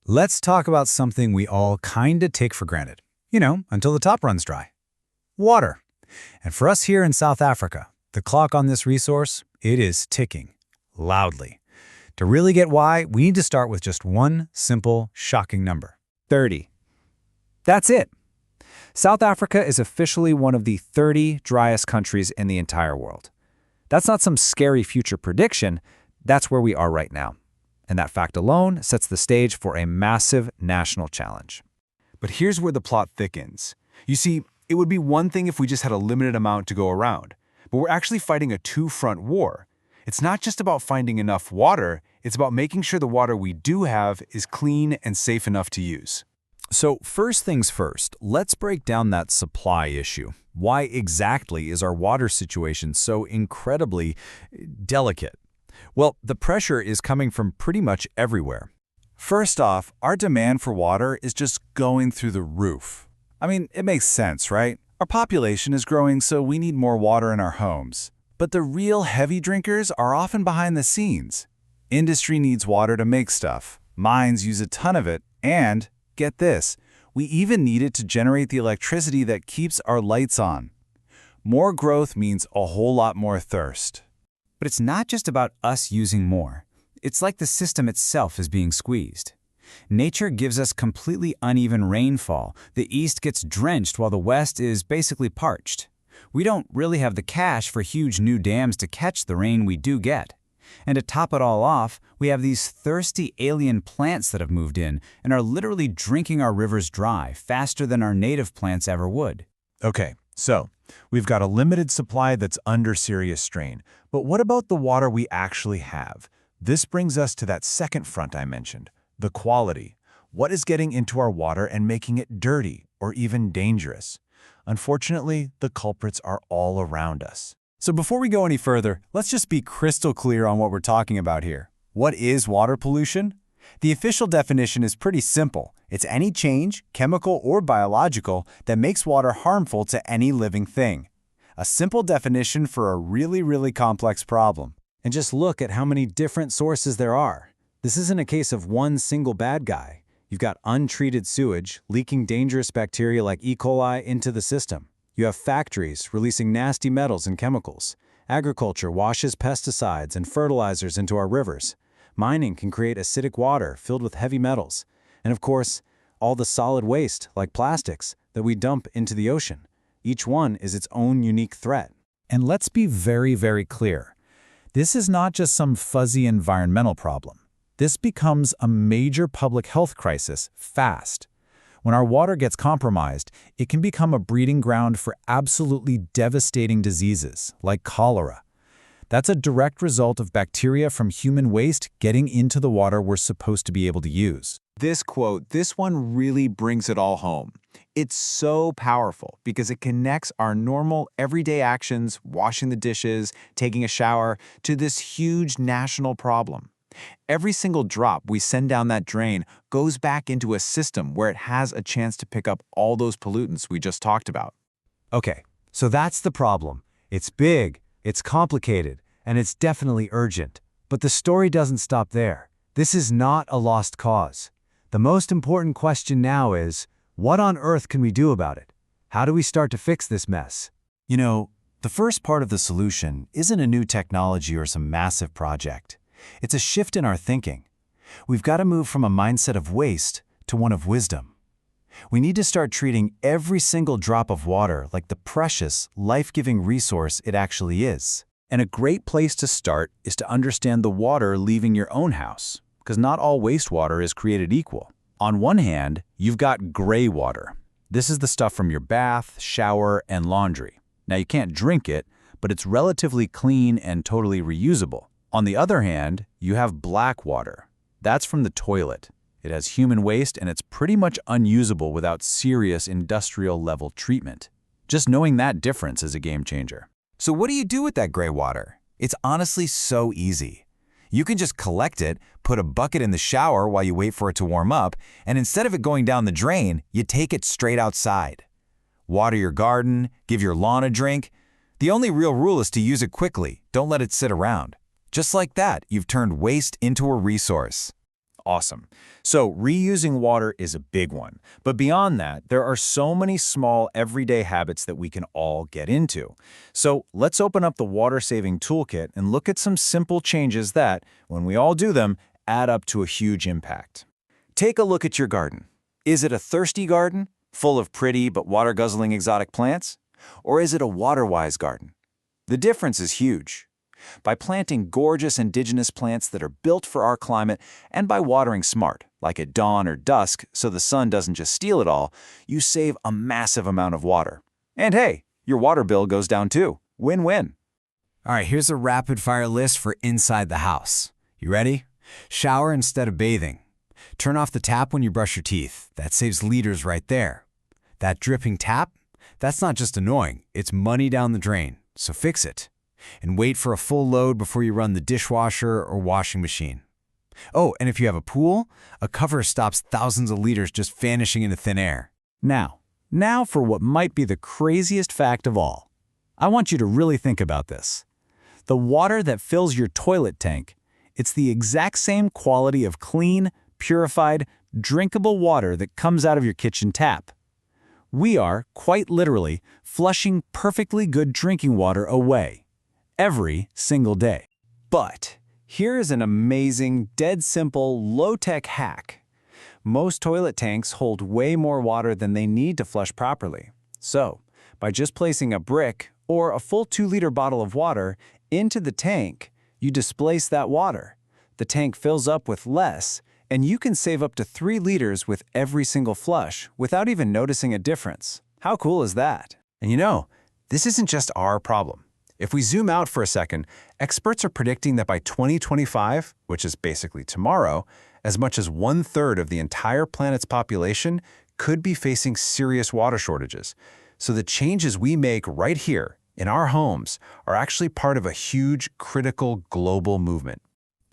Let's talk about something we all kinda take for granted. Until the top runs dry. Water. And for us here in South Africa, the clock on this resource, it is ticking. Loudly. To really get why, we need to start with just one simple, shocking number. 30. That's it. South Africa is officially one of the 30 driest countries in the entire world. That's not some scary future prediction, that's where we are right now. And that fact alone sets the stage for a massive national challenge. But here's where the plot thickens. You see, it would be one thing if we just had a limited amount to go around, but we're actually fighting a two-front war. It's not just about finding enough water, it's about making sure the water we do have is clean and safe enough to use. So first things first, let's break down that supply issue. Why exactly is our water situation so incredibly delicate? Well, the pressure is coming from pretty much everywhere. First off, our demand for water is just going through the roof. I mean, it makes sense, right? Our population is growing, so we need more water in our homes. But the real heavy drinkers are often behind the scenes. Industry needs water to make stuff. Mines use a ton of it, and, get this, we even need it to generate the electricity that keeps our lights on. More growth means a whole lot more thirst. But it's not just about us using more. It's like the system itself is being squeezed. Nature gives us completely uneven rainfall. The east gets drenched while the west is basically parched. We don't really have the cash for huge new dams to catch the rain we do get. And to top it all off, we have these thirsty alien plants that have moved in and are literally drinking our rivers dry faster than our native plants ever would. Okay, so we've got a limited supply that's under serious strain. But what about the water we actually have? This brings us to that second front I mentioned, the quality. What is getting into our water and making it dirty or even dangerous? Unfortunately, the culprits are all around us. So before we go any further, let's just be crystal clear on what we're talking about here. What is water pollution? The official definition is pretty simple. It's any change, chemical or biological, that makes water harmful to any living thing. A simple definition for a really complex problem. And just look at how many different sources there are. This isn't a case of one single bad guy. You've got untreated sewage leaking dangerous bacteria like E. coli into the system. You have factories releasing nasty metals and chemicals. Agriculture washes pesticides and fertilizers into our rivers. Mining can create acidic water filled with heavy metals. And of course, all the solid waste, like plastics, that we dump into the ocean. Each one is its own unique threat. And let's be very clear. This is not just some fuzzy environmental problem. This becomes a major public health crisis fast. When our water gets compromised, it can become a breeding ground for absolutely devastating diseases, like cholera. That's a direct result of bacteria from human waste getting into the water we're supposed to be able to use. This quote, this one really brings it all home. It's so powerful because it connects our normal everyday actions, washing the dishes, taking a shower, to this huge national problem. Every single drop we send down that drain goes back into a system where it has a chance to pick up all those pollutants we just talked about. Okay, so that's the problem. It's big, it's complicated, and it's definitely urgent. But the story doesn't stop there. This is not a lost cause. The most important question now is, what on earth can we do about it? How do we start to fix this mess? You know, the first part of the solution isn't a new technology or some massive project. It's a shift in our thinking. We've got to move from a mindset of waste to one of wisdom. We need to start treating every single drop of water like the precious, life-giving resource it actually is. And a great place to start is to understand the water leaving your own house, because not all wastewater is created equal. On one hand, you've got gray water. This is the stuff from your bath, shower, and laundry. Now, you can't drink it, but it's relatively clean and totally reusable. On the other hand, you have black water. That's from the toilet. It has human waste and it's pretty much unusable without serious industrial-level treatment. Just knowing that difference is a game changer. So what do you do with that gray water? It's honestly so easy. You can just collect it, put a bucket in the shower while you wait for it to warm up, and instead of it going down the drain, you take it straight outside. Water your garden, give your lawn a drink. The only real rule is to use it quickly. Don't let it sit around. Just like that, you've turned waste into a resource. Awesome. So reusing water is a big one. But beyond that, there are so many small everyday habits that we can all get into. So let's open up the water-saving toolkit and look at some simple changes that, when we all do them, add up to a huge impact. Take a look at your garden. Is it a thirsty garden, full of pretty but water-guzzling exotic plants? Or is it a water-wise garden? The difference is huge. By planting gorgeous indigenous plants that are built for our climate and by watering smart, like at dawn or dusk so the sun doesn't just steal it all, you save a massive amount of water. And hey, your water bill goes down too. Win-win. All right, here's a rapid-fire list for inside the house. You ready? Shower instead of bathing. Turn off the tap when you brush your teeth. That saves liters right there. That dripping tap? That's not just annoying, it's money down the drain, so fix it. And wait for a full load before you run the dishwasher or washing machine. Oh, and if you have a pool, a cover stops thousands of liters just vanishing into thin air. Now for what might be the craziest fact of all. I want you to really think about this. The water that fills your toilet tank, it's the exact same quality of clean, purified, drinkable water that comes out of your kitchen tap. We are, quite literally, flushing perfectly good drinking water away. Every single day. But here is an amazing, dead simple, low-tech hack. Most toilet tanks hold way more water than they need to flush properly. So, by just placing a brick or a full 2-liter bottle of water into the tank, you displace that water. The tank fills up with less, and you can save up to 3 liters with every single flush without even noticing a difference. How cool is that? And you know, this isn't just our problem. If we zoom out for a second, experts are predicting that by 2025, which is basically tomorrow, as much as 1/3 of the entire planet's population could be facing serious water shortages. So the changes we make right here in our homes are actually part of a huge, critical global movement.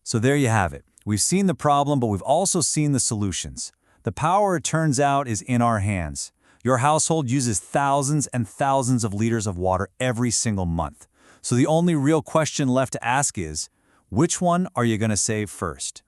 So there you have it. We've seen the problem, but we've also seen the solutions. The power, it turns out, is in our hands. Your household uses thousands and thousands of liters of water every single month. So the only real question left to ask is, which one are you going to save first?